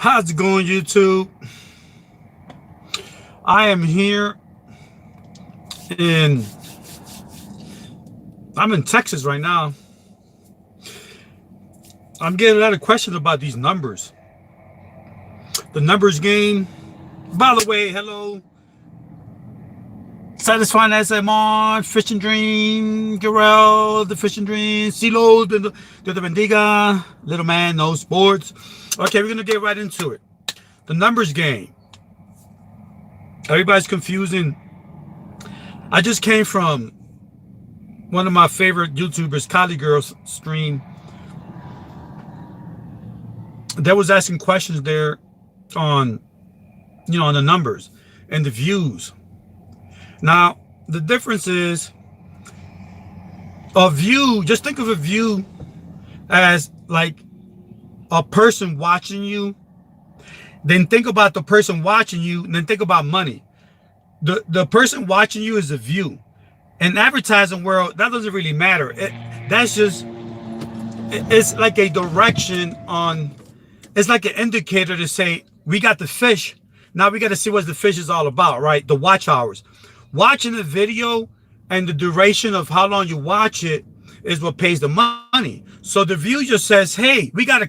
How's it going, YouTube? I am here in I'm in Texas right now. I'm getting a lot of questions about these numbers. The numbers game. By the way, hello. Satisfying SMR, Fishing Dream, Jarrell, the Fishing Dream, CeeLo, the Bendiga, Little Man, No Sports. Okay, we're gonna get right into it. The numbers game. Everybody's confusing. I just came from one of my favorite YouTubers, Kylie Girl's stream. That was asking questions there on, on the numbers and the views. Now, the difference is a view, just think of a view as like a person watching you. Then think about the person watching you, and then think about money. The person watching you is a view. In advertising world, that doesn't really matter. It's like a direction on, it's like an indicator to say, we got the fish. Now we got to see what the fish is all about, right? The watch hours. Watching the video and the duration of how long you watch it is what pays the money. So the view just says, hey, we got a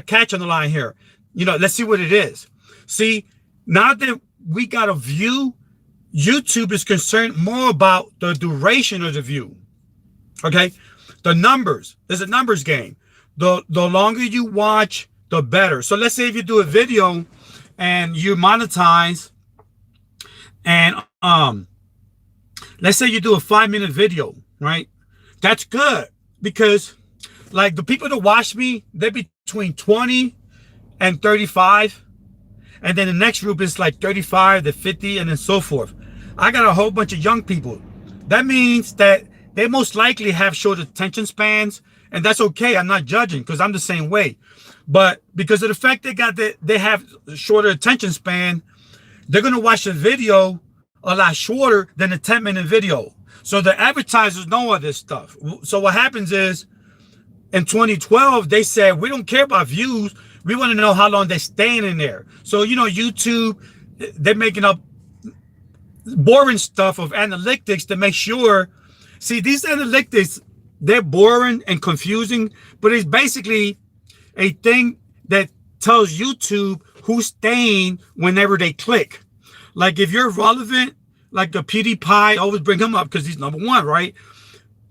catch on the line here. Let's see what it is. See, now that we got a view, YouTube is concerned more about the duration of the view. Okay, the numbers. There's a numbers game. The longer you watch, the better. So let's say if you do a video and you monetize, and let's say you do a 5-minute video, right? That's good because like the people that watch me, they're between 20 and 35. And then the next group is like 35 to 50 and then so forth. I got a whole bunch of young people. That means that they most likely have short attention spans, and that's okay. I'm not judging because I'm the same way. But because of the fact they have shorter attention span, they're going to watch the video a lot shorter than a 10-minute video. So the advertisers know all this stuff. So what happens is in 2012, they said, we don't care about views. We want to know how long they're staying in there. So, YouTube, they're making up boring stuff of analytics to make sure. See, these analytics, they're boring and confusing, but it's basically a thing that tells YouTube who's staying whenever they click. Like if you're relevant, like the PewDiePie, I always bring him up because he's number one, right?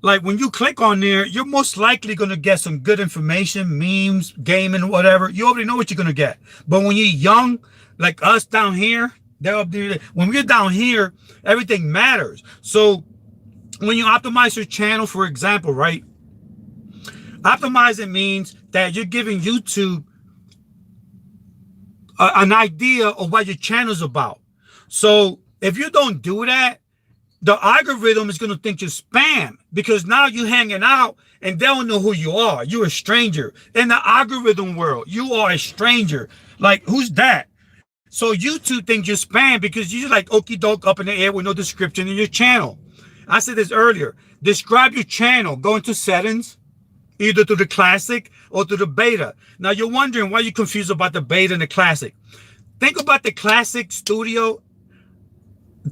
Like when you click on there, you're most likely going to get some good information, memes, gaming, whatever. You already know what you're going to get. But when you're young, like us down here, they're up there. When we're down here, everything matters. So when you optimize your channel, for example, right? Optimizing means that you're giving YouTube an idea of what your channel's about. So if you don't do that, the algorithm is going to think you're spam because now you're hanging out and they don't know who you are. You're a stranger. In the algorithm world, you are a stranger. Like, who's that? So YouTube thinks you're spam because you're like okie doke up in the air with no description in your channel. I said this earlier. Describe your channel. Go into settings, either to the classic or to the beta. Now you're wondering why you're confused about the beta and the classic. Think about the classic studio.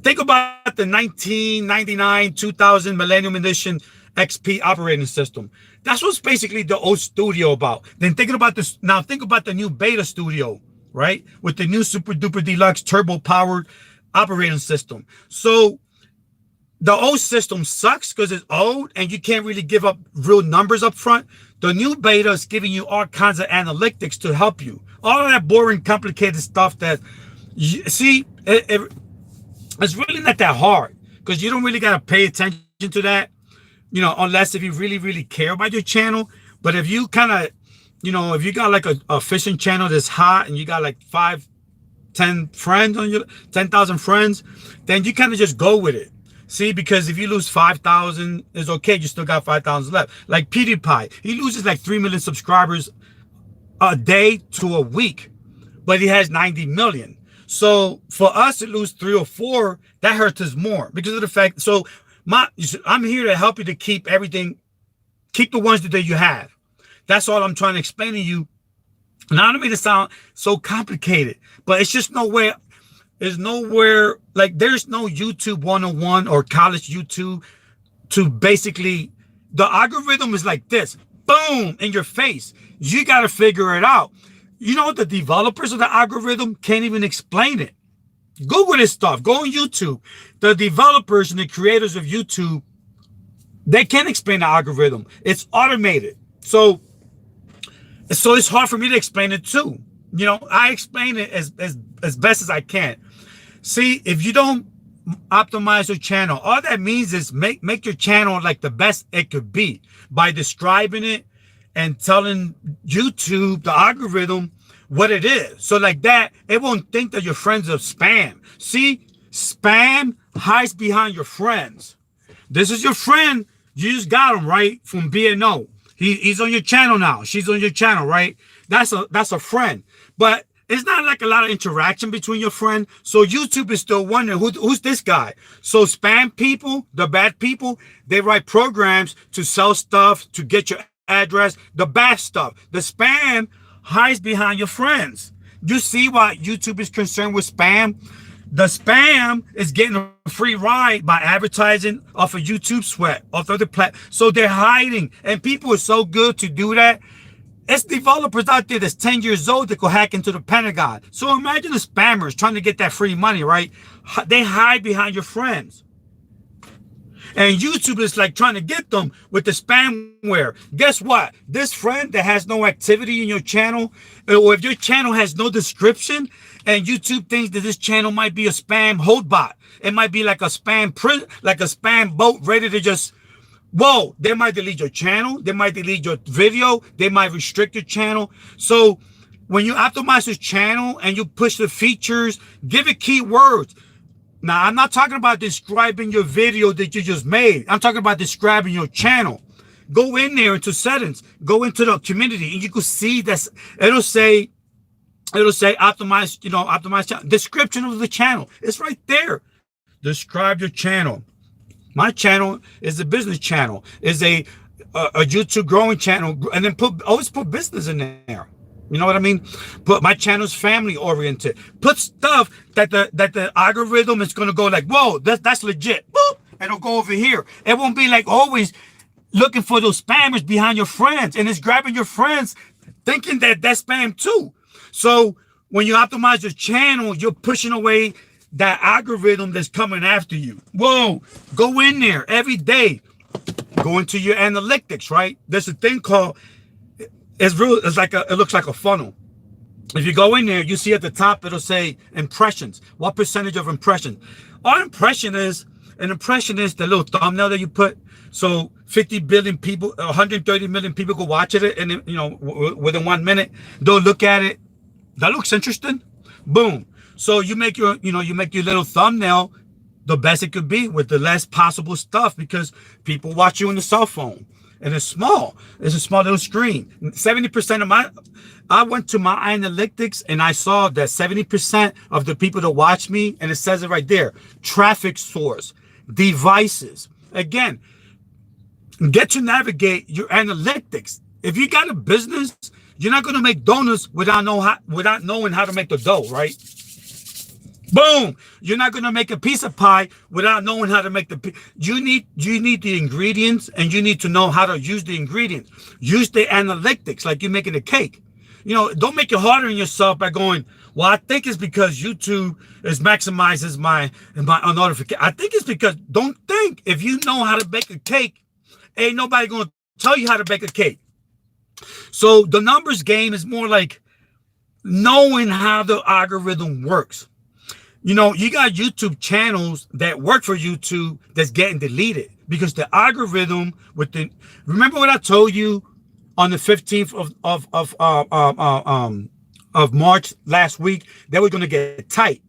Think about the 1999, 2000 Millennium Edition XP operating system. That's what's basically the old studio about. Then thinking about this, now think about the new beta studio, right? With the new super duper deluxe turbo powered operating system. So the old system sucks because it's old and you can't really give up real numbers up front. The new beta is giving you all kinds of analytics to help you. All of that boring, complicated stuff that you see, it's really not that hard because you don't really got to pay attention to that, unless if you really, really care about your channel. But if you kind of, if you got like a fishing channel that's hot and you got like 10 friends on your 10,000 friends, then you kind of just go with it. See, because if you lose 5,000, it's okay. You still got 5,000 left. Like PewDiePie, he loses like 3 million subscribers a day to a week, but he has 90 million. So for us to lose 3 or 4, that hurts us more because of the fact. So I'm here to help you to keep everything, keep the ones that you have. That's all I'm trying to explain to you And I don't mean to sound so complicated, but it's just nowhere. There's nowhere, like there's no YouTube 101 or college YouTube to basically, the algorithm is like this, boom, in your face. You got to figure it out. You know, the developers of the algorithm can't even explain it. Google this stuff. Go on YouTube. The developers and the creators of YouTube, they can't explain the algorithm. It's automated. So it's hard for me to explain it too. You know, I explain it as best as I can. See, if you don't optimize your channel, all that means is make your channel like the best it could be by describing it and telling YouTube, the algorithm, what it is. So like that, it won't think that your friends are spam. See, spam hides behind your friends. This is your friend. You just got him, right? From BNO. He's on your channel now. She's on your channel, right? That's a friend. But it's not like a lot of interaction between your friend. So YouTube is still wondering who's this guy. So spam people, the bad people, they write programs to sell stuff, to get your address, the bad stuff. The spam hides behind your friends. You see why YouTube is concerned with spam? The spam is getting a free ride by advertising off of YouTube Sweat, off of the platform. So they're hiding, and people are so good to do that. It's developers out there that's 10 years old that go hack into the Pentagon. So imagine the spammers trying to get that free money, right? They hide behind your friends. And YouTube is like trying to get them with the spamware. Guess what? This friend that has no activity in your channel, or if your channel has no description, and YouTube thinks that this channel might be a spam hold bot. It might be like a spam boat ready to just, whoa, they might delete your channel. They might delete your video. They might restrict your channel. So when you optimize your channel and you push the features, give it keywords. Now, I'm not talking about describing your video that you just made. I'm talking about describing your channel. Go in there into settings. Go into the community, and you can see that it'll say optimize, optimize channel. Description of the channel. It's right there. Describe your channel. My channel is a business channel, is a YouTube growing channel, and then always put business in there. You know what I mean? But my channel's family oriented. Put stuff that the algorithm is gonna go like, whoa, that's legit. Boop, and it'll go over here. It won't be like always looking for those spammers behind your friends, and it's grabbing your friends, thinking that that's spam too. So when you optimize your channel, you're pushing away that algorithm that's coming after you. Whoa, go in there every day. Go into your analytics, right? There's a thing called, it looks like a funnel. If you go in there, you see at the top, it'll say impressions. What percentage of impressions? An impression is the little thumbnail that you put. So 50 billion people, 130 million people go watch it, and within 1 minute, they'll look at it. That looks interesting. Boom. So you make your little thumbnail the best it could be with the less possible stuff, because people watch you on the cell phone. And it's small. It's a small little screen. 70% of I went to my analytics and I saw that 70% of the people that watch me, and it says it right there, traffic source, devices. Again, get to navigate your analytics. If you got a business, you're not going to make donuts without knowing how to make the dough, right? Boom! You're not gonna make a piece of pie without knowing how to make the. You need the ingredients, and you need to know how to use the ingredients. Use the analytics like you're making a cake. Don't make it harder on yourself by going, well, I think it's because YouTube maximizes my notification. I think it's because, don't think. If you know how to bake a cake, ain't nobody gonna tell you how to bake a cake. So the numbers game is more like knowing how the algorithm works. You got YouTube channels that work for YouTube that's getting deleted because the algorithm remember what I told you on the 15th of March last week, they were going to get tight.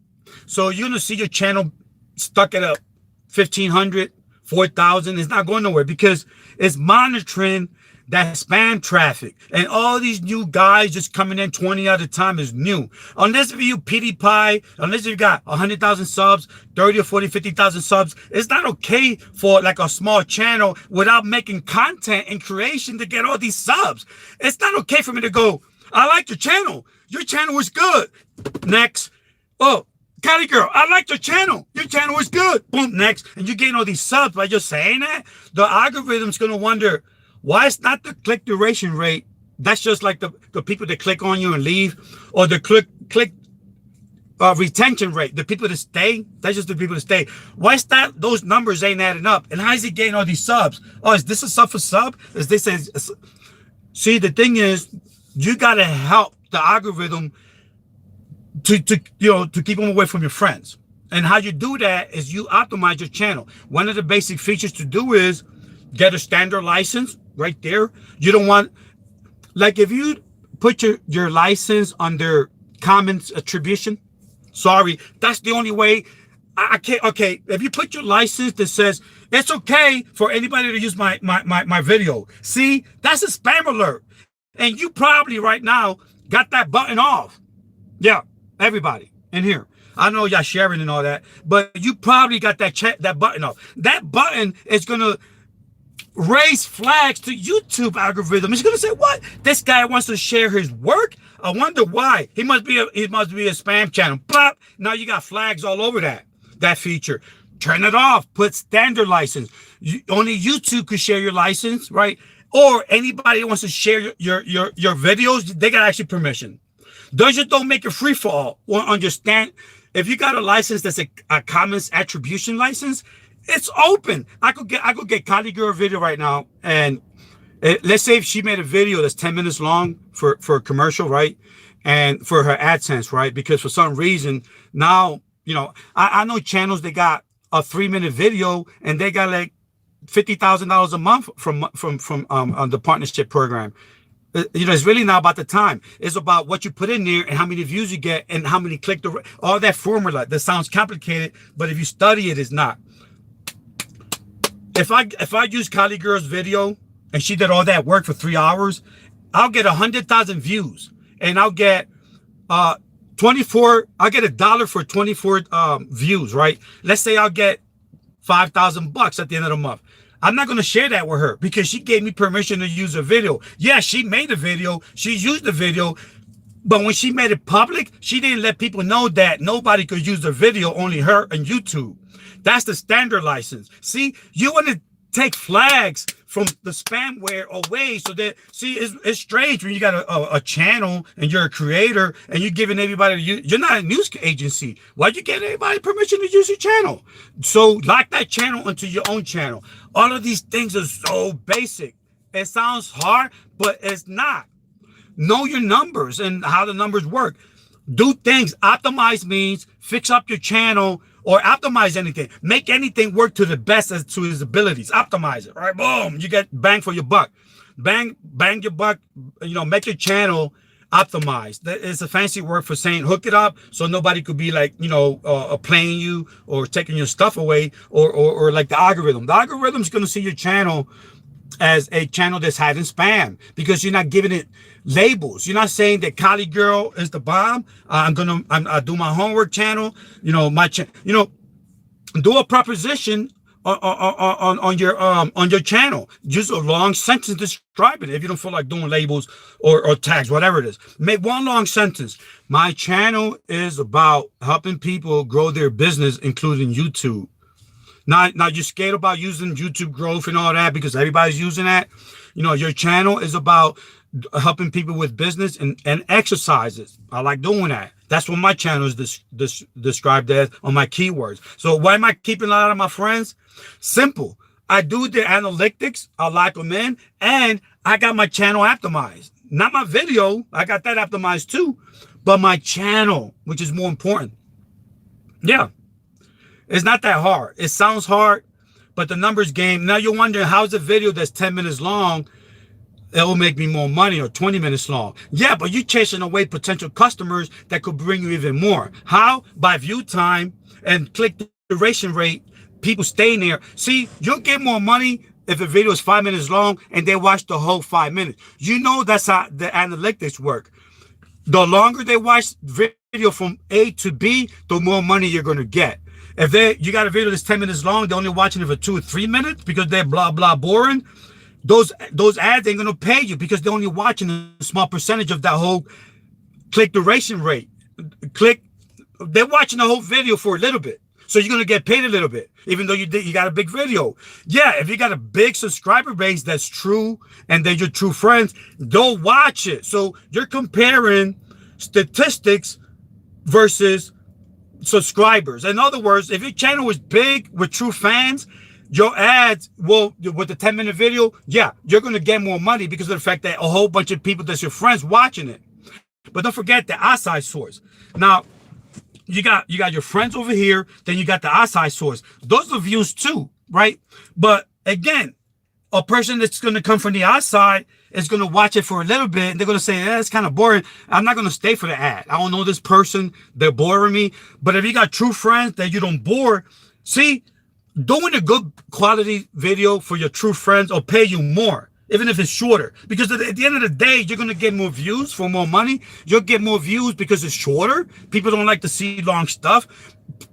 So you're going to see your channel stuck at 1,500, 4,000. It's not going nowhere because it's monitoring that spam traffic, and all these new guys just coming in 20 at a time is new. Unless if you PewDiePie, unless you got 100,000 subs, 30 or 40, 50,000 subs, it's not okay for like a small channel without making content and creation to get all these subs. It's not okay for me to go, I like your channel. Your channel was good. Next. Oh, Cali girl, I like your channel. Your channel was good. Boom, next. And you gain all these subs by just saying that. The algorithm's going to wonder why it's not the click duration rate. That's just like the people that click on you and leave, or the click retention rate. The people that stay, that's just the people that stay. Why is that? Those numbers ain't adding up. And how is he getting all these subs? Oh, is this a sub for sub? Is this a... See, the thing is, you got to help the algorithm to keep them away from your friends. And how you do that is you optimize your channel. One of the basic features to do is get a standard license right there. You don't want, like, if you put your license under comments attribution, sorry, that's the only way. I can't. Okay, if you put your license that says it's okay for anybody to use my video, see, that's a spam alert, and you probably right now got that button off. Yeah, everybody in here, I know y'all sharing and all that, but you probably got that button off. That button is gonna raise flags to YouTube algorithm. It's gonna say, what? This guy wants to share his work? I wonder why. He must be a spam channel. Blah. Now you got flags all over that feature. Turn it off. Put standard license. Only YouTube could share your license, right? Or anybody who wants to share your videos, they got actually permission. Don't make it free for all. Or understand, if you got a license that's a comments attribution license, it's open. I could get Kali Girl video right now, and let's say if she made a video that's 10 minutes long for a commercial, right? And for her AdSense, right? Because for some reason now, I know channels that got a 3-minute video and they got like $50,000 a month from the partnership program. It's really not about the time. It's about what you put in there and how many views you get and how many click the all that formula. That sounds complicated, but if you study it, it's not. If I use Kali Girl's video and she did all that work for 3 hours, I'll get 100,000 views, and I'll get I'll get $1 for 24 views, right? Let's say I'll get $5,000 at the end of the month. I'm not going to share that with her because she gave me permission to use a video. Yeah, she made a video. She used the video. But when she made it public, she didn't let people know that nobody could use the video, only her and YouTube. That's the standard license. See, you want to take flags from the spamware away, so that, see, it's strange when you got a channel and you're a creator and you're giving everybody, you're not a news agency. Why'd you give anybody permission to use your channel? So lock that channel into your own channel. All of these things are so basic. It sounds hard, but it's not. Know your numbers and how the numbers work. Do things. Optimize means fix up your channel, or optimize anything. Make anything work to the best as to his abilities. Optimize it, right? Boom, you get bang for your buck. Bang your buck. Make your channel optimized. That is a fancy word for saying hook it up so nobody could be like, playing you or taking your stuff away, or like the algorithm. The algorithm's going to see your channel as a channel that's hiding spam because you're not giving it labels. You're not saying that Kali Girl is the bomb. I do my homework channel. Do a proposition on your channel. Use a long sentence describing it. If you don't feel like doing labels or tags, whatever it is, make one long sentence. My channel is about helping people grow their business, including YouTube. Now you're scared about using YouTube growth and all that because everybody's using that. Your channel is about helping people with business and exercises. I like doing that. That's what my channel is described as on my keywords. So why am I keeping a lot of my friends? Simple. I do the analytics. I lock them in, and I got my channel optimized. Not my video. I got that optimized too, but my channel, which is more important. Yeah. It's not that hard. It sounds hard, but the numbers game. Now you're wondering, how's a video that's 10 minutes long, it will make me more money, or 20 minutes long? Yeah, but you're chasing away potential customers that could bring you even more. How? By view time and click duration rate, people staying there. See, you'll get more money if a video is 5 minutes long and they watch the whole 5 minutes. That's how the analytics work. The longer they watch video from A to B, the more money you're going to get. If you got a video that's 10 minutes long, they're only watching it for 2 or 3 minutes because they're blah, blah, boring. those ads ain't gonna pay you because they're only watching a small percentage of that whole click duration rate. Click, they're watching the whole video for a little bit. So you're gonna get paid a little bit, even though you got a big video. Yeah, if you got a big subscriber base that's true and they're your true friends, they'll watch it. So you're comparing statistics versus subscribers. In other words, if your channel is big with true fans, your ads will, with the 10-minute video, yeah, you're gonna get more money because of the fact that a whole bunch of people that's your friends watching it. But don't forget the outside source. Now, you got your friends over here, then you got the outside source. Those are views too, right? But again, a person that's going to come from the outside is going to watch it for a little bit, and they're going to say, it's kind of boring. I'm not going to stay for the ad. I don't know this person. They're boring me. But if you got true friends that you don't bore, see, doing a good quality video for your true friends will pay you more, even if it's shorter. Because at the end of the day, you're going to get more views for more money. You'll get more views because it's shorter. People don't like to see long stuff.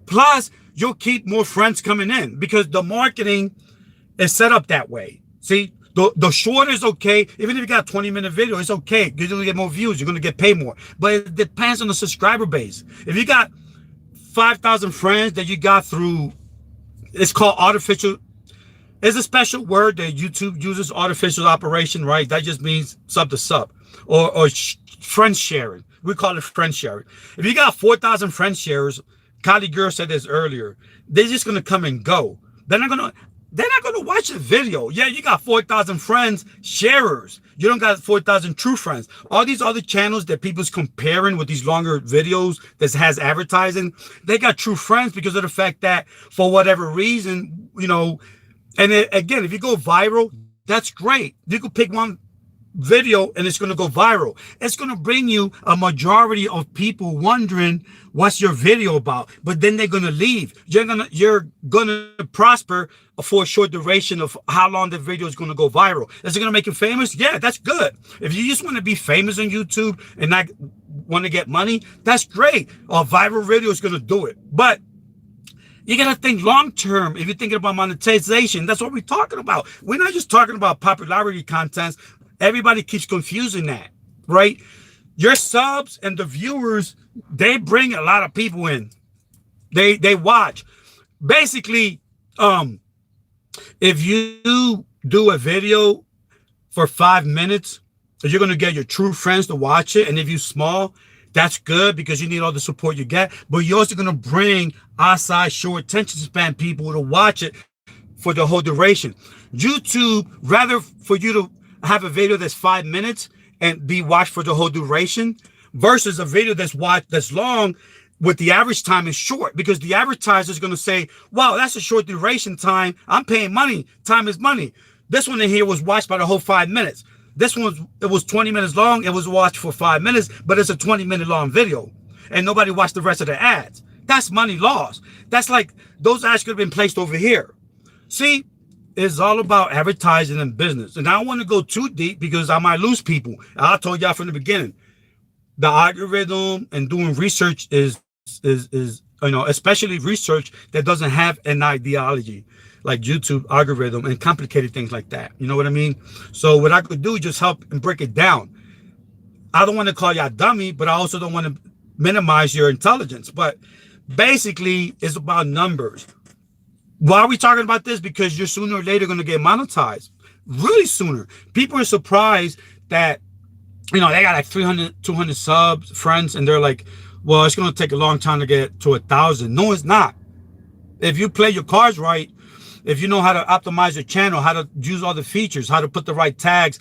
Plus, you'll keep more friends coming in because the marketing is set up that way. See, the shorter is okay. Even if you got a 20-minute video, it's okay. You're going to get more views. You're going to get paid more. But it depends on the subscriber base. If you got 5,000 friends that you got through, it's called artificial. It's a special word that YouTube uses, artificial operation, right? That just means sub to sub or friend sharing. We call it friend sharing. If you got 4,000 friend sharers, Kylie Girl said this earlier, they're just going to come and go. They're not going to watch the video. Yeah, you got 4,000 friends, sharers. You don't got 4,000 true friends. All these other channels that people's comparing with these longer videos that has advertising, they got true friends because of the fact that for whatever reason, you know, and again, if you go viral, that's great. You can pick one video and it's going to go viral. It's going to bring you a majority of people wondering what's your video about, but then they're going to leave. You're going to prosper for a short duration of how long the video is going to go viral. Is it going to make you famous? Yeah, that's good. If you just want to be famous on YouTube and not want to get money, that's great. A viral video is going to do it. But you got to think long term. If you're thinking about monetization, that's what we're talking about. We're not just talking about popularity contents. Everybody keeps confusing that, right? Your subs and the viewers, they bring a lot of people in. They watch. Basically, if you do a video for 5 minutes, you're going to get your true friends to watch it. And if you're small, that's good because you need all the support you get. But you're also going to bring outside short attention span people to watch it for the whole duration. YouTube, rather for you to have a video that's 5 minutes and be watched for the whole duration versus a video that's long with the average time is short, because the advertiser is going to say, wow, that's a short duration time. I'm paying money. Time is money. This one in here was watched by the whole 5 minutes. This one, it was 20 minutes long. It was watched for 5 minutes, but it's a 20-minute long video. And nobody watched the rest of the ads. That's money lost. That's like those ads could have been placed over here. See, it's all about advertising and business. And I don't want to go too deep because I might lose people. I told y'all from the beginning, the algorithm and doing research is especially research that doesn't have an ideology, like YouTube algorithm and complicated things like that. You know what I mean? So what I could do is just help and break it down. I don't want to call y'all dummy, but I also don't want to minimize your intelligence. But basically, it's about numbers. Why are we talking about this? Because you're sooner or later going to get monetized. Really sooner. People are surprised that, they got like 300, 200 subs, friends, and they're like, well, it's going to take a long time to get to 1,000. No, it's not. If you play your cards right, if you know how to optimize your channel, how to use all the features, how to put the right tags,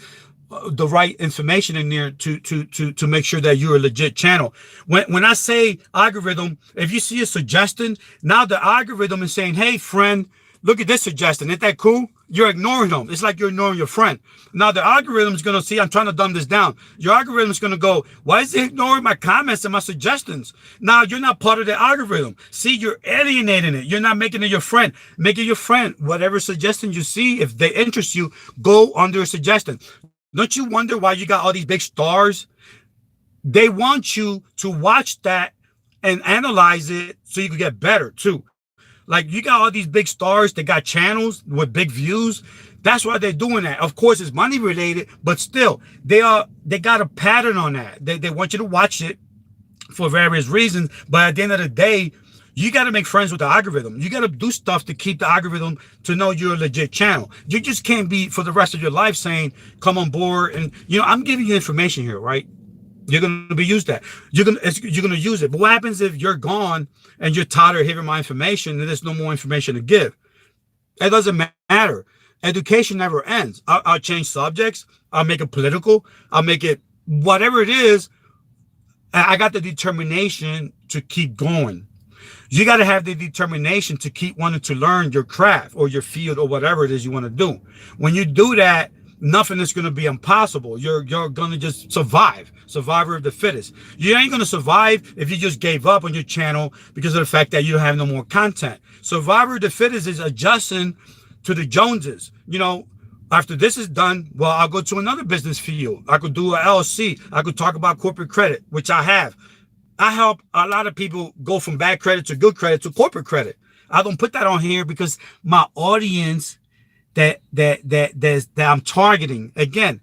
the right information in there to make sure that you're a legit channel. When I say algorithm, if you see a suggestion, now the algorithm is saying, hey, friend, look at this suggestion. Isn't that cool? You're ignoring them. It's like you're ignoring your friend. Now the algorithm is going to see, I'm trying to dumb this down. Your algorithm is going to go, why is it ignoring my comments and my suggestions? Now you're not part of the algorithm. See, you're alienating it. You're not making it your friend. Make it your friend. Whatever suggestion you see, if they interest you, go under a suggestion. Don't you wonder why you got all these big stars? They want you to watch that and analyze it so you can get better too. Like you got all these big stars that got channels with big views. That's why they're doing that. Of course, it's money related, but still, they got a pattern on that. They want you to watch it for various reasons. But at the end of the day, you got to make friends with the algorithm. You got to do stuff to keep the algorithm to know you're a legit channel. You just can't be for the rest of your life saying, come on board. And, I'm giving you information here, right? You're going to be used that. You're going to use it. But what happens if you're gone and you're tired of hearing my information and there's no more information to give? It doesn't matter. Education never ends. I'll change subjects. I'll make it political. I'll make it whatever it is. I got the determination to keep going. You got to have the determination to keep wanting to learn your craft or your field or whatever it is you want to do. When you do that, nothing is going to be impossible. You're going to just survive. Survivor of the fittest. You ain't going to survive if you just gave up on your channel because of the fact that you have no more content. Survivor of the fittest is adjusting to the Joneses. After this is done, well, I'll go to another business field. I could do an LLC. I could talk about corporate credit, which I have. I help a lot of people go from bad credit to good credit to corporate credit. I don't put that on here because my audience that I'm targeting, again,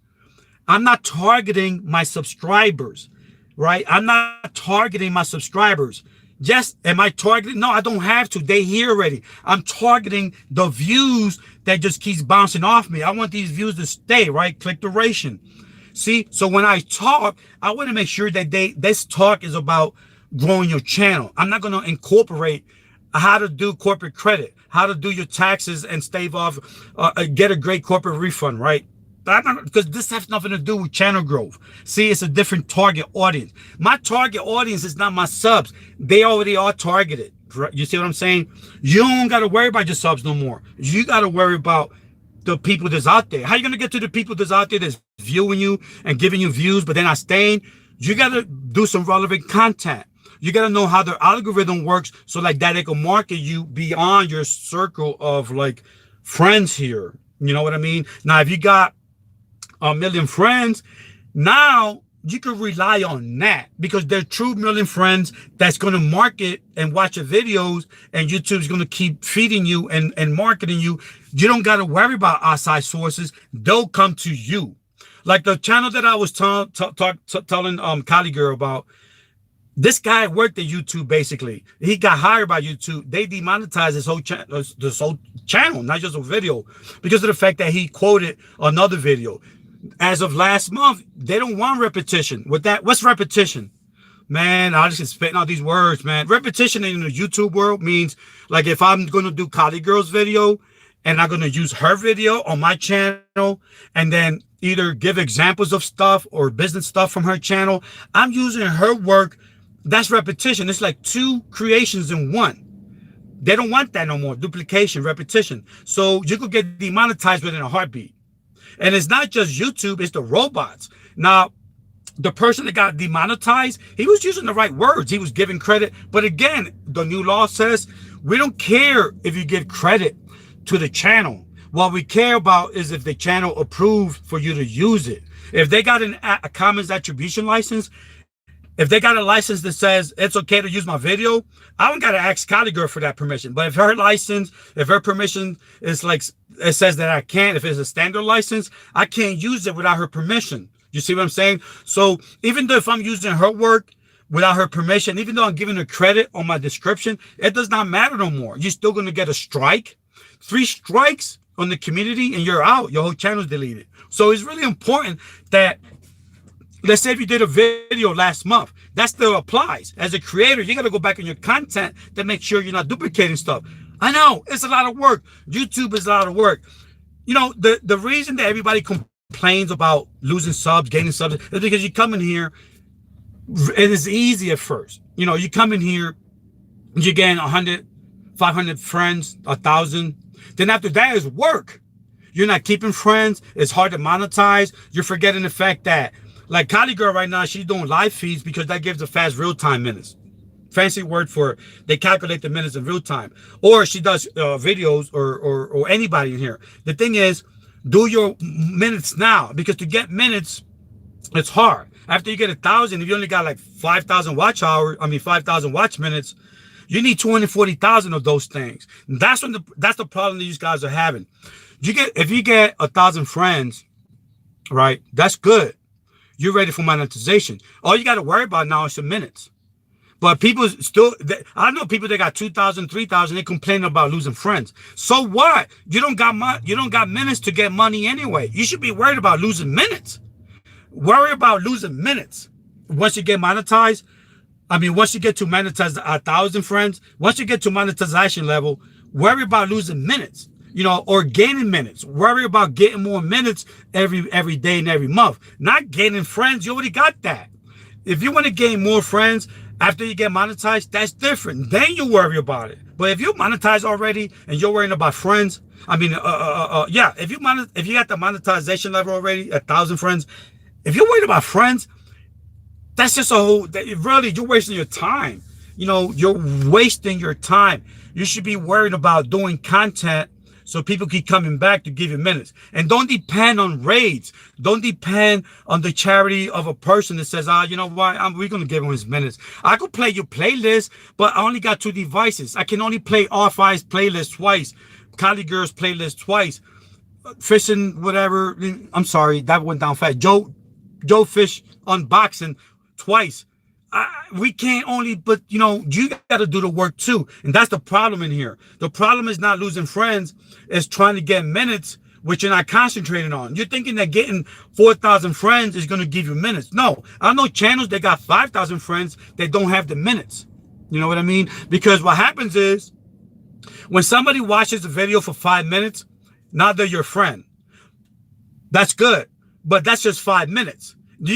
I'm not targeting my subscribers, right? I'm not targeting my subscribers. Just, am I targeting? No, I don't have to. They here already. I'm targeting the views that just keeps bouncing off me. I want these views to stay, right? Click duration. See, so when I talk, I want to make sure that this talk is about growing your channel. I'm not going to incorporate how to do corporate credit, how to do your taxes and stave off, get a great corporate refund, right? Because this has nothing to do with channel growth. See, it's a different target audience. My target audience is not my subs. They already are targeted. You see what I'm saying? You don't got to worry about your subs no more. You got to worry about the people that's out there. How you going to get to the people that's out there that's viewing you and giving you views, but they're not staying? You got to do some relevant content. You got to know how the algorithm works so like that it can market you beyond your circle of like friends here. You know what I mean? Now, if you got a million friends, now you can rely on that because they're true million friends that's going to market and watch your videos, and YouTube's going to keep feeding you and marketing you. You don't got to worry about outside sources. They'll come to you. Like the channel that I was telling Kali Girl about, this guy worked at YouTube basically. He got hired by YouTube. They demonetized this whole channel, not just a video, because of the fact that he quoted another video. As of last month, they don't want repetition. With that, what's repetition? Man, I just spitting out these words, man. Repetition in the YouTube world means like if I'm going to do Kali Girl's video and I'm going to use her video on my channel and then either give examples of stuff or business stuff from her channel, I'm using her work. That's repetition. It's like two creations in one. They don't want that no more. Duplication, repetition. So you could get demonetized within a heartbeat. And it's not just YouTube, it's the robots. Now, the person that got demonetized, he was using the right words. He was giving credit. But again, the new law says we don't care if you give credit to the channel. What we care about is if the channel approved for you to use it. If they got a commons attribution license, if they got a license that says it's okay to use my video, I don't got to ask Kali Girl for that permission. But if her license, if her permission is like, it says that I can't, if it's a standard license, I can't use it without her permission. You see what I'm saying? So even though if I'm using her work without her permission, even though I'm giving her credit on my description, it does not matter no more. You're still going to get a strike. 3 strikes on the community and you're out. Your whole channel's deleted. So it's really important that, let's say if you did a video last month, that still applies. As a creator, you got to go back in your content to make sure you're not duplicating stuff. I know, it's a lot of work. YouTube is a lot of work. You know, the reason that everybody complains about losing subs, gaining subs, is because you come in here, it is easy at first. You know, you come in here, you gain 100, 500 friends, 1,000. Then after that is work. You're not keeping friends. It's hard to monetize. You're forgetting the fact that, like Kali Girl right now, she's doing live feeds because that gives a fast real-time minutes. Fancy word for it. They calculate the minutes in real time. Or she does videos or anybody in here. The thing is, do your minutes now, because to get minutes, it's hard. After you get 1,000, if you only got like 5,000 watch hours, 5,000 watch minutes, you need 240,000 of those things. That's the problem that you guys are having. If you get 1,000 friends, right? That's good. You're ready for monetization. All you got to worry about now is the minutes. But people still, I know people that got 2,000, 3,000. They complain about losing friends. So what? You don't got minutes to get money anyway. You should be worried about losing minutes. Worry about losing minutes. Once you get monetized, once you get to monetize 1,000 friends, once you get to monetization level, worry about losing minutes, or gaining minutes. Worry about getting more minutes every day and every month. Not gaining friends. You already got that. If you want to gain more friends after you get monetized, that's different. Then you worry about it. But if you monetize already and you're worrying about friends, if you got the monetization level already, 1,000 friends, if you're worried about friends, that's just really, you're wasting your time. You're wasting your time. You should be worried about doing content so people keep coming back to give you minutes. And don't depend on raids. Don't depend on the charity of a person that says, you know what, we're going to give him his minutes. I could play your playlist, but I only got 2 devices. I can only play R5's playlist twice, Cali Girl's playlist twice, Fishing, whatever. I'm sorry, that went down fast. Joe Fish unboxing twice. We can't only, but you got to do the work too. And that's the problem in here. The problem is not losing friends, it's trying to get minutes, which you're not concentrating on. You're thinking that getting 4,000 friends is going to give you minutes. No, I know channels that got 5,000 friends that don't have the minutes. You know what I mean? Because what happens is when somebody watches a video for 5 minutes, now they're your friend. That's good, but that's just 5 minutes. If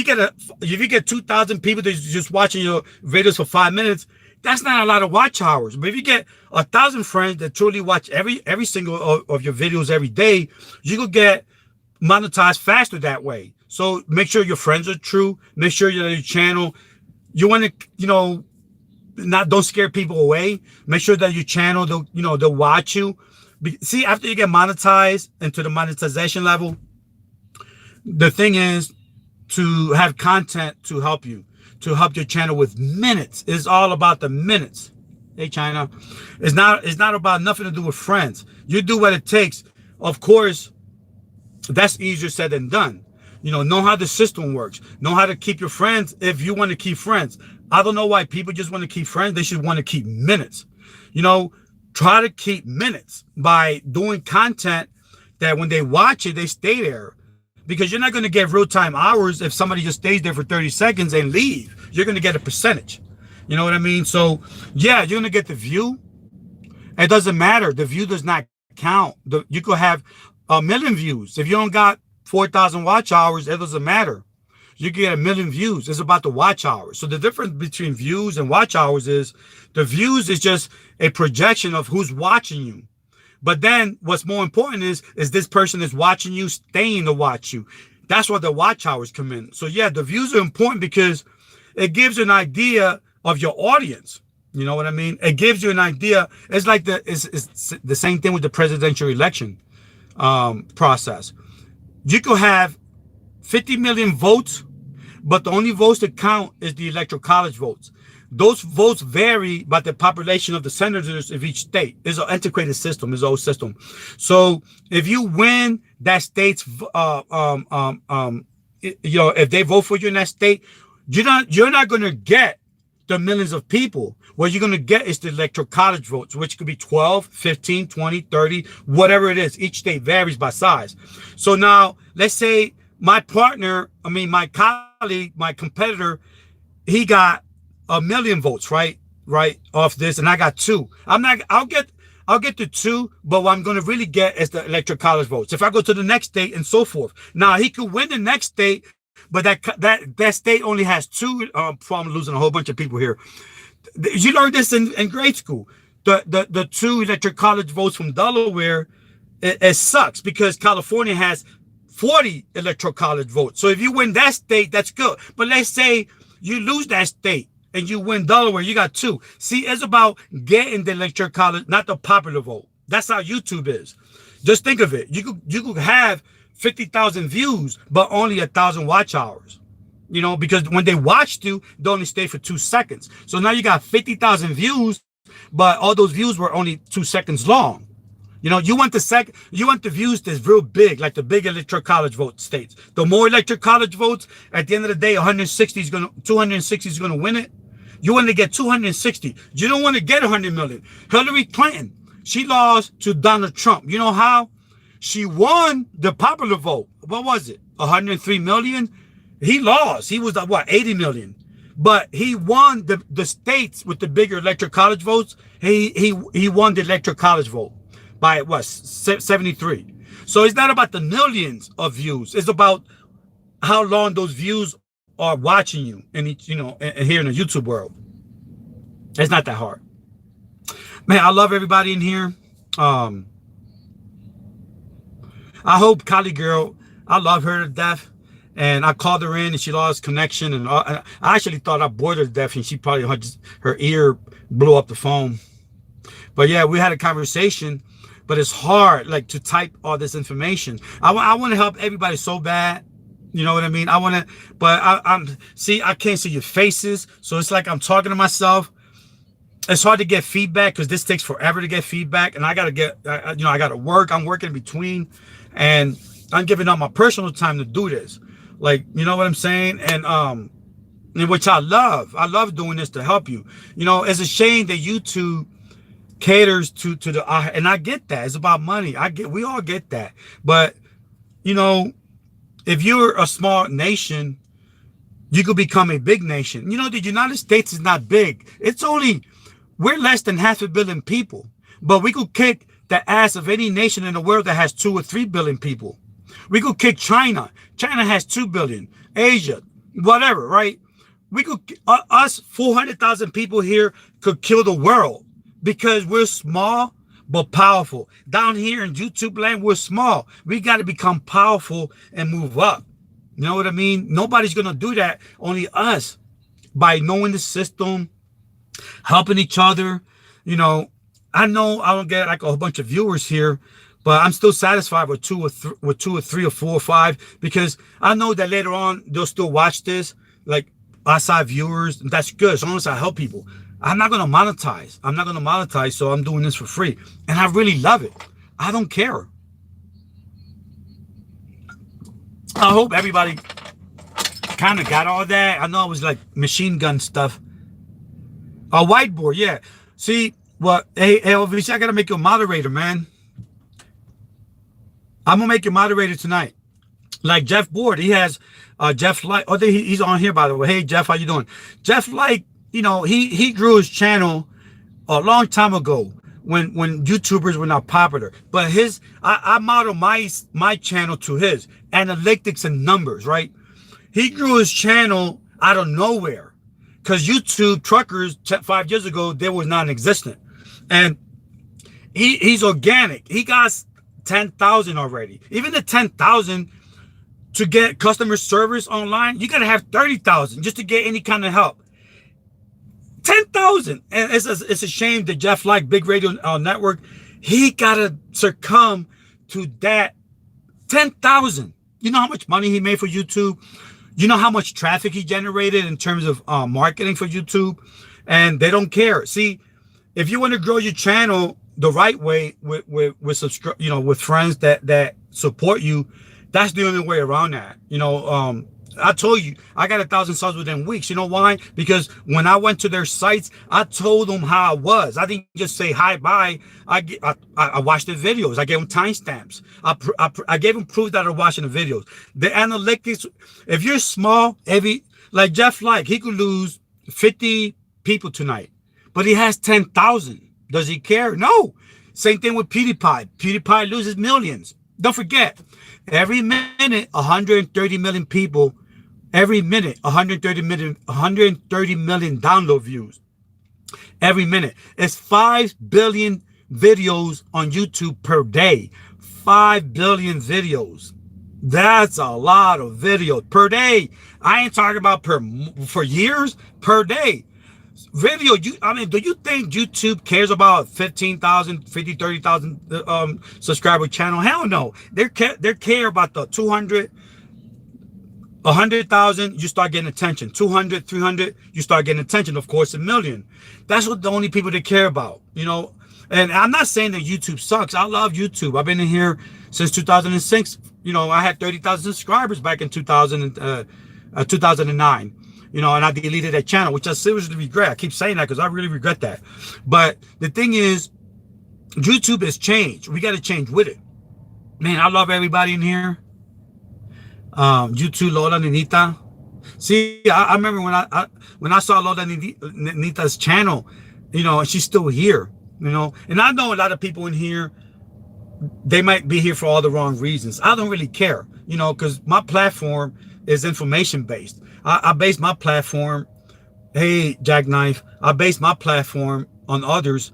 you get 2,000 people that's just watching your videos for 5 minutes, that's not a lot of watch hours. But if you get 1,000 friends that truly watch every single of your videos every day, you could get monetized faster that way. So make sure your friends are true. Make sure your channel, you want to, don't scare people away. Make sure that your channel, they'll watch you. See, after you get monetized into the monetization level, the thing is, to have content to help your channel with minutes. It's all about the minutes. Hey, China. It's not about nothing to do with friends. You do what it takes. Of course, that's easier said than done. Know how the system works. Know how to keep your friends if you want to keep friends. I don't know why people just want to keep friends. They should want to keep minutes. Try to keep minutes by doing content that when they watch it, they stay there. Because you're not going to get real-time hours if somebody just stays there for 30 seconds and leave. You're going to get a percentage. You know what I mean? So, yeah, you're going to get the view. It doesn't matter. The view does not count. You could have 1 million views. If you don't got 4,000 watch hours, it doesn't matter. You can get 1 million views. It's about the watch hours. So the difference between views and watch hours is the views is just a projection of who's watching you. But then what's more important is this person is watching you, staying to watch you. That's where the watch hours come in. So yeah, the views are important because it gives you an idea of your audience. You know what I mean? It gives you an idea. It's like it's the same thing with the presidential election process. You could have 50 million votes, but the only votes that count is the electoral college votes. Those votes vary by the population of the senators of each state. It's an antiquated system. It's an old system. So if you win that state's, if they vote for you in that state, you're not going to get the millions of people. What you're going to get is the electoral college votes, which could be 12, 15, 20, 30, whatever it is. Each state varies by size. So now let's say my colleague, my competitor, he got 1 million votes, right off this, and I got 2. I'll get the 2, but what I'm going to really get is the electoral college votes. If I go to the next state and so forth. Now he could win the next state, but that state only has 2. I'm losing a whole bunch of people here. You learned this in grade school. The 2 electoral college votes from Delaware, it sucks because California has 40 electoral college votes. So if you win that state, that's good. But let's say you lose that state and you win Delaware, you got 2. See, it's about getting the electoral college, not the popular vote. That's how YouTube is. Just think of it. You could have 50,000 views, but only 1,000 watch hours. Because when they watched you, they only stay for 2 seconds. So now you got 50,000 views, but all those views were only 2 seconds long. You know, you want the views that's real big, like the big electoral college vote states. The more electoral college votes, at the end of the day, 260 is gonna win it. You want to get 260. You don't want to get 100 million. Hillary Clinton, she lost to Donald Trump. You know how? She won the popular vote. What was it? 103 million. He lost. He was like, what, 80 million. But he won the states with the bigger electoral college votes. He won the electoral college vote by what, 73. So it's not about the millions of views. It's about how long those views are watching you, and here in the YouTube world. It's not that hard, man. I love everybody in here. I hope Kali girl, I love her to death, and I called her in and she lost connection, and I actually thought I bored her to death, and she probably her ear blew up the phone. But yeah, we had a conversation. But it's hard, like, to type all this information. I want to help everybody so bad. You know what I mean? I want to, but I can't see your faces. So it's like I'm talking to myself. It's hard to get feedback because this takes forever to get feedback. And I got to I got to work. I'm working in between. And I'm giving up my personal time to do this. Like, you know what I'm saying? And which I love. I love doing this to help you. You know, it's a shame that YouTube caters to the, and I get that. It's about money. We all get that. But, you know, if you're a small nation, you could become a big nation. You know, the United States is not big. We're less than 500 million people, but we could kick the ass of any nation in the world that has 2 or 3 billion people. We could kick China. China has 2 billion. Asia, whatever, right? We could, us 400,000 people here could kill the world. Because we're small but powerful. Down here in YouTube land, we're small. We got to become powerful and move up. You know what I mean? Nobody's going to do that. Only us. By knowing the system, helping each other. You know I don't get like a whole bunch of viewers here, but I'm still satisfied with two or three or 4 or 5, because I know that later on they'll still watch this, like outside viewers. And that's good as long as I help people. I'm not going to monetize. So I'm doing this for free. And I really love it. I don't care. I hope everybody kind of got all that. I know it was like machine gun stuff. A whiteboard, yeah. See, hey, LVC, I got to make you a moderator, man. I'm going to make you a moderator tonight. Like Jeff Board, he has Jeff Light. Oh, he's on here, by the way. Hey, Jeff, how you doing? Jeff Light, you know, he grew his channel a long time ago when YouTubers were not popular. But I model my channel to his analytics and numbers, right? He grew his channel out of nowhere because YouTube truckers 5 years ago, they was non-existent. And he's organic. He got 10,000 already. Even the 10,000 to get customer service online, you got to have 30,000 just to get any kind of help. 10,000. And it's a shame that Jeff, like Big Radio Network, he got to succumb to that 10,000. You know how much money he made for YouTube? You know how much traffic he generated in terms of marketing for YouTube? And they don't care. See, if you want to grow your channel the right way with friends that support you, that's the only way around that. You know, I told you, I got 1,000 subs within weeks. You know why? Because when I went to their sites, I told them how I was. I didn't just say hi, bye. I watched the videos. I gave them timestamps. I gave them proof that I'm watching the videos. The analytics, if you're small, like Jeff Like, he could lose 50 people tonight, but he has 10,000. Does he care? No. Same thing with PewDiePie. PewDiePie loses millions. Don't forget, every minute, 130 million people. Every minute, 130 million download views. Every minute. It's 5 billion videos on YouTube per day. 5 billion videos. That's a lot of videos per day. I ain't talking about for years, per day. Video, do you think YouTube cares about 15,000, 50, 30,000 subscriber channel? Hell no. They care about the 200, 100,000, you start getting attention. 200, 300, you start getting attention. Of course, 1 million. That's what the only people they care about. You know, And I'm not saying that YouTube sucks. I love YouTube. I've been in here since 2006. You know, I had 30,000 subscribers back in 2009. You know, and I deleted that channel, which I seriously regret. I keep saying that because I really regret that. But the thing is, YouTube has changed. We got to change with it. Man, I love everybody in here. You too, Lola Ninita. See, I remember when I saw Lola Ninita's channel, you know, and she's still here, you know. And I know a lot of people in here, they might be here for all the wrong reasons. I don't really care, you know, because my platform is information based. I base my platform, hey, Jackknife, I base my platform on others.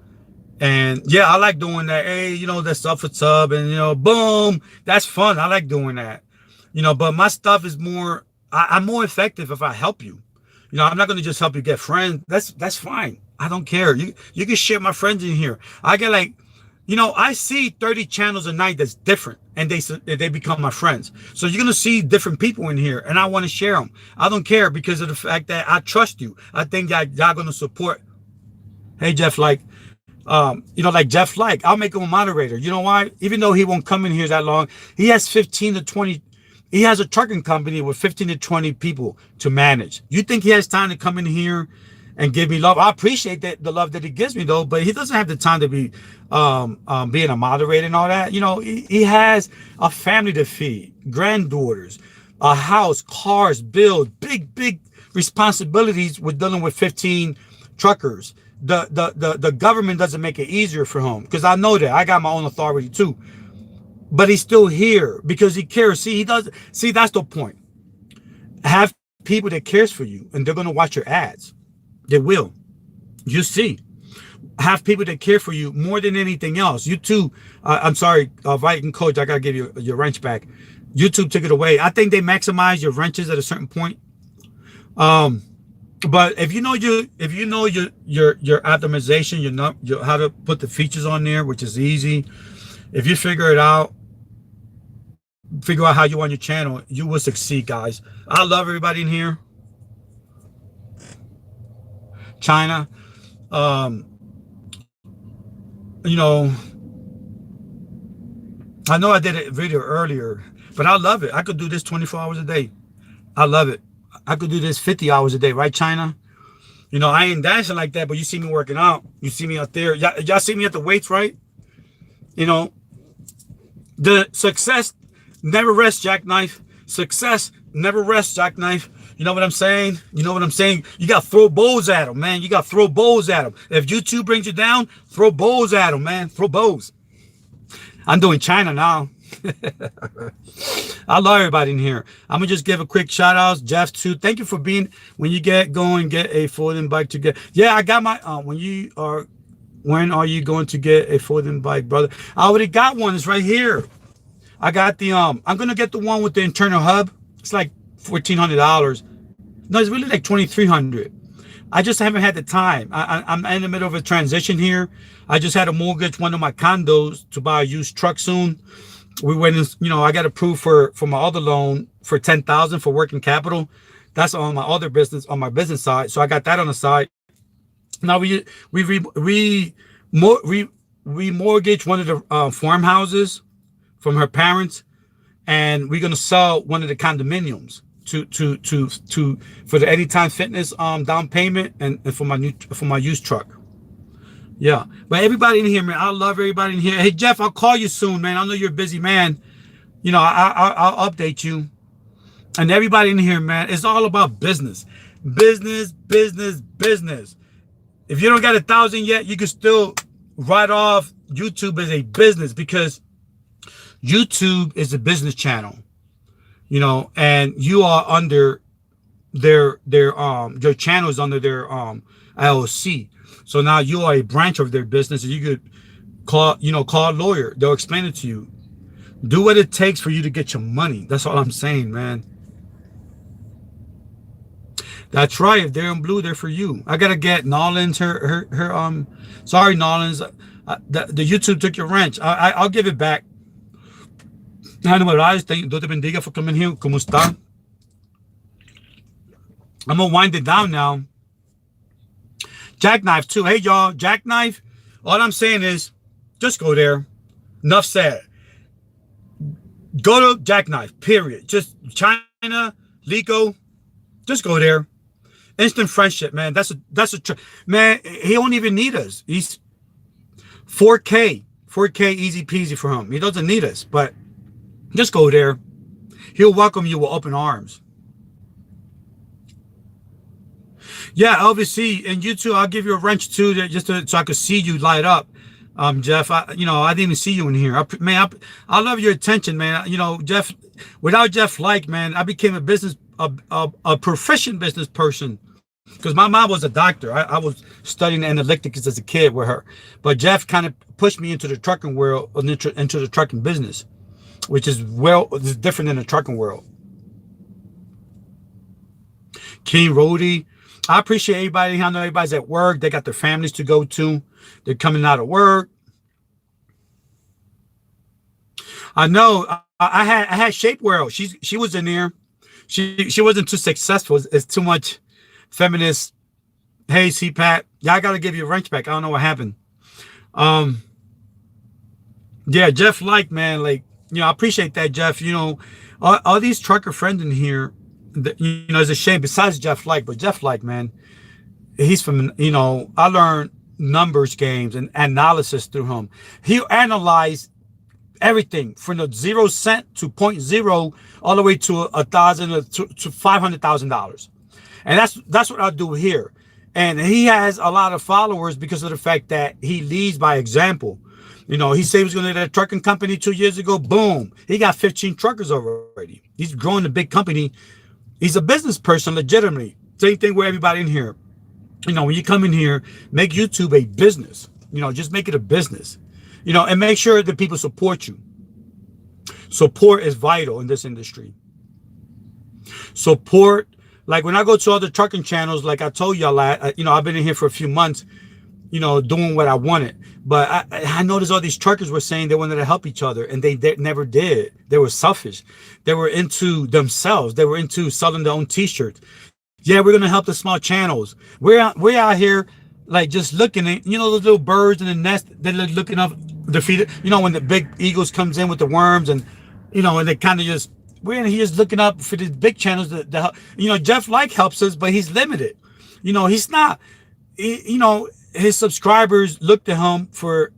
And yeah, I like doing that. Hey, you know, that stuff for sub and, you know, boom, that's fun. I like doing that, you know, but my stuff is more, I'm more effective if I help you. You know, I'm not going to just help you get friends. That's fine. I don't care. You can share my friends in here. I get like, you know, I see 30 channels a night that's different, and they become my friends. So you're going to see different people in here, and I want to share them. I don't care because of the fact that I trust you. I think y'all going to support. Hey, Jeff, like, you know, like Jeff, like, I'll make him a moderator. You know why? Even though he won't come in here that long, he has 15 to 20. He has a trucking company with 15 to 20 people to manage. You think he has time to come in here and give me love? I appreciate that, the love that he gives me, though, but he doesn't have the time to be being a moderator and all that. You know, he has a family to feed, granddaughters, a house, cars, bills, big responsibilities with dealing with 15 truckers. The government doesn't make it easier for him, because I know that. I got my own authority too. But he's still here because he cares. See, he does. See, that's the point. Have people that cares for you, and they're going to watch your ads. They will. You see. Have people that care for you more than anything else. You too. I'm sorry, Viking Coach. I got to give you your wrench back. YouTube took it away. I think they maximize your wrenches at a certain point. But if you know your optimization, you know how to put the features on there, which is easy. If you figure out how you want your channel, you will succeed, guys. I love everybody in here. China, you know, I know I did a video earlier, but I love it. I could do this 24 hours a day. I love it. I could do this 50 hours a day, right, China? You know, I ain't dancing like that, but you see me working out. You see me out there. Y'all see me at the weights, right? You know, the success never rests, Jackknife. Success never rests, Jackknife. You know what I'm saying? You know what I'm saying? You got to throw bows at them, man. You got to throw bows at them. If YouTube brings you down, throw bows at them, man. Throw bows. I'm doing China now. I love everybody in here. I'm gonna just give a quick shout out, Jeff too. Thank you for being. When you get going, get a folding bike to get. Yeah, I got my. When are you going to get a folding bike, brother? I already got one. It's right here. I got the I'm gonna get the one with the internal hub. It's like $1,400. No, it's really like $2,300. I just haven't had the time. I'm in the middle of a transition here. I just had to mortgage one of my condos to buy a used truck soon. We went in, you know, I got approved for my other loan for $10,000 for working capital. That's on my other business, on my business side. So I got that on the side. Now we mortgaged one of the farmhouses from her parents, and we're gonna sell one of the condominiums to for the Anytime Fitness down payment and for my used truck. Yeah, but everybody in here, man, I love everybody in here. Hey, Jeff, I'll call you soon, man. I know you're a busy man. You know, I'll update you. And everybody in here, man, it's all about business. Business. If you don't got 1,000 yet, you can still write off YouTube as a business, because YouTube is a business channel, you know, and you are under their channel is under their LLC. So now you are a branch of their business, and you could call a lawyer. They'll explain it to you. Do what it takes for you to get your money. That's all I'm saying, man. That's right. If they're in blue, they're for you. I gotta get Nolan's her sorry, Nolan's. The YouTube took your wrench. I'll give it back. Dios te bendiga for coming here. ¿Cómo está? I'm gonna wind it down now. Jackknife too. Hey y'all, Jackknife. All I'm saying is, just go there. Enough said. Go to Jackknife, period. Just China, Lico, just go there. Instant friendship, man. Man, he don't even need us. He's 4K easy peasy for him. He doesn't need us, but just go there. He'll welcome you with open arms. Yeah, LVC, and you too. I'll give you a wrench too, so I could see you light up. Jeff, I didn't even see you in here. I love your attention, man. Jeff, without Jeff Like, man, I became a proficient business person because my mom was a doctor. I was studying analytics as a kid with her, but Jeff kind of pushed me into the trucking world, into the trucking business, which is different than the trucking world. King Rody, I appreciate everybody. I know everybody's at work. They got their families to go to. They're coming out of work. I know. I had Shape World. She was in there. She wasn't too successful. It's too much feminist. Hey, CPAT. Yeah, I got to give you a wrench back. I don't know what happened. Yeah, Jeff Like, man, like, I appreciate that, Jeff. All these trucker friends in here, it's a shame besides Jeff Like, but Jeff Like, man, he's from, I learned numbers games and analysis through him. He'll analyze everything from the 0 cent to 0.0 all the way to $1,000 to $500,000. And that's what I do here. And he has a lot of followers because of the fact that he leads by example. He said he was going to get a trucking company 2 years ago. Boom. He got 15 truckers already. He's growing a big company. He's a business person legitimately. Same thing with everybody in here. When you come in here, make YouTube a business. Just make it a business. And make sure that people support you. Support is vital in this industry. Support, like when I go to other trucking channels, like I told y'all, I've been in here for a few months, doing what I wanted. But I noticed all these truckers were saying they wanted to help each other, and they never did. They were selfish. They were into themselves. They were into selling their own t-shirts. Yeah, we're gonna help the small channels. We're out here like just looking at those little birds in the nest. They're looking up the feed. When the big eagles comes in with the worms, and and they kind of just we're in here just looking up for the big channels. Jeff Like helps us, but he's limited. He's not. His subscribers look to him for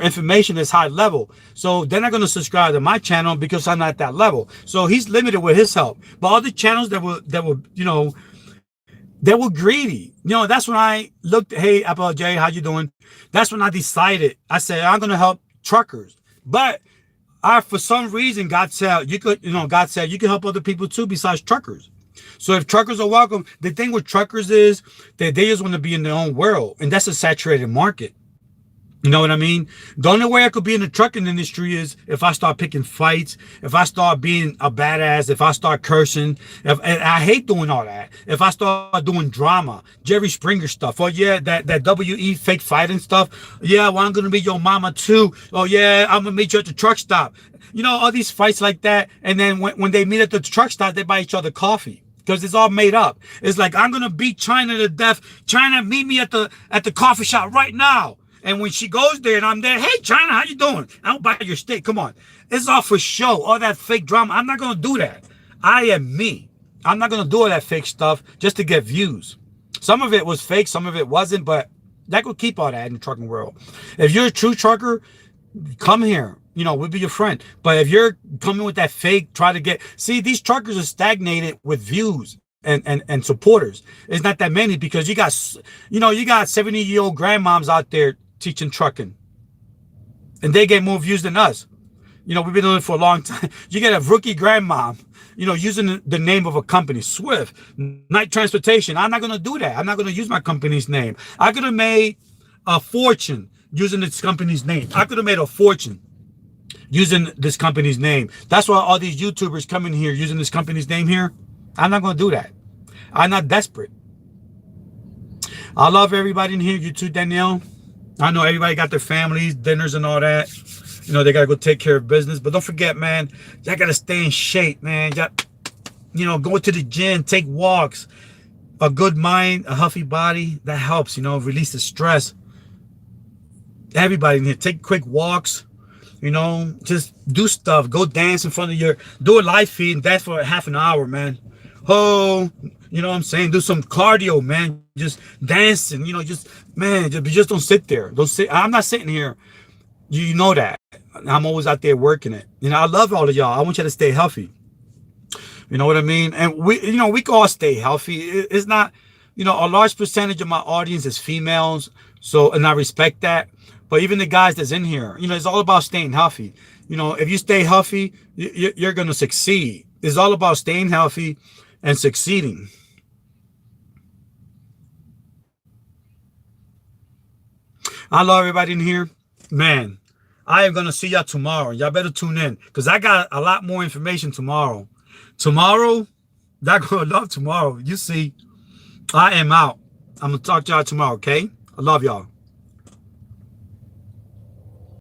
information that's high level. So they're not going to subscribe to my channel because I'm not at that level. So he's limited with his help. But all the channels that were greedy. That's when I looked, hey, Apple J, how you doing? That's when I decided, I said, I'm going to help truckers. But for some reason, God said you can help other people too besides truckers. So if truckers are welcome, the thing with truckers is that they just want to be in their own world. And that's a saturated market. You know what I mean? The only way I could be in the trucking industry is if I start picking fights, if I start being a badass, if I start cursing. And I hate doing all that. If I start doing drama, Jerry Springer stuff. Oh, yeah, that WE fake fighting stuff. Yeah, well, I'm going to be your mama too. Oh, yeah, I'm going to meet you at the truck stop. All these fights like that. And then when they meet at the truck stop, they buy each other coffee. Because it's all made up. It's like, I'm going to beat China to death. China, meet me at the coffee shop right now. And when she goes there and I'm there, hey, China, how you doing? I'll buy your steak. Come on. It's all for show. All that fake drama. I'm not going to do that. I am me. I'm not going to do all that fake stuff just to get views. Some of it was fake. Some of it wasn't. But that could keep all that in the trucking world. If you're a true trucker, come here. We'll be your friend. But if you're coming with that fake, these truckers are stagnated with views and supporters. It's not that many because you got 70-year-old grandmoms out there teaching trucking. And they get more views than us. We've been doing it for a long time. You get a rookie grandmom, using the name of a company, Swift, Night Transportation. I'm not going to do that. I'm not going to use my company's name. I could have made a fortune using this company's name. I could have made a fortune using this company's name. That's why all these YouTubers come in here using this company's name here. I'm not going to do that. I'm not desperate. I love everybody in here. You too, Danielle. I know everybody got their families, dinners and all that. They got to go take care of business. But don't forget, man, y'all got to stay in shape, man. Go to the gym, take walks. A good mind, a healthy body, that helps, release the stress. Everybody in here, take quick walks. Just do stuff. Go dance in front of do a live feed and dance for half an hour, man. Oh, you know what I'm saying? Do some cardio, man. Just dancing, just don't sit there. Don't sit. I'm not sitting here. You know that. I'm always out there working it. I love all of y'all. I want you to stay healthy. You know what I mean? And we can all stay healthy. It's not, a large percentage of my audience is females. So, and I respect that. But even the guys that's in here, it's all about staying healthy. If you stay healthy, you're going to succeed. It's all about staying healthy and succeeding. I love everybody in here. Man, I am going to see y'all tomorrow. Y'all better tune in because I got a lot more information tomorrow. Tomorrow, y'all going to love tomorrow. You see, I am out. I'm going to talk to y'all tomorrow, okay? I love y'all.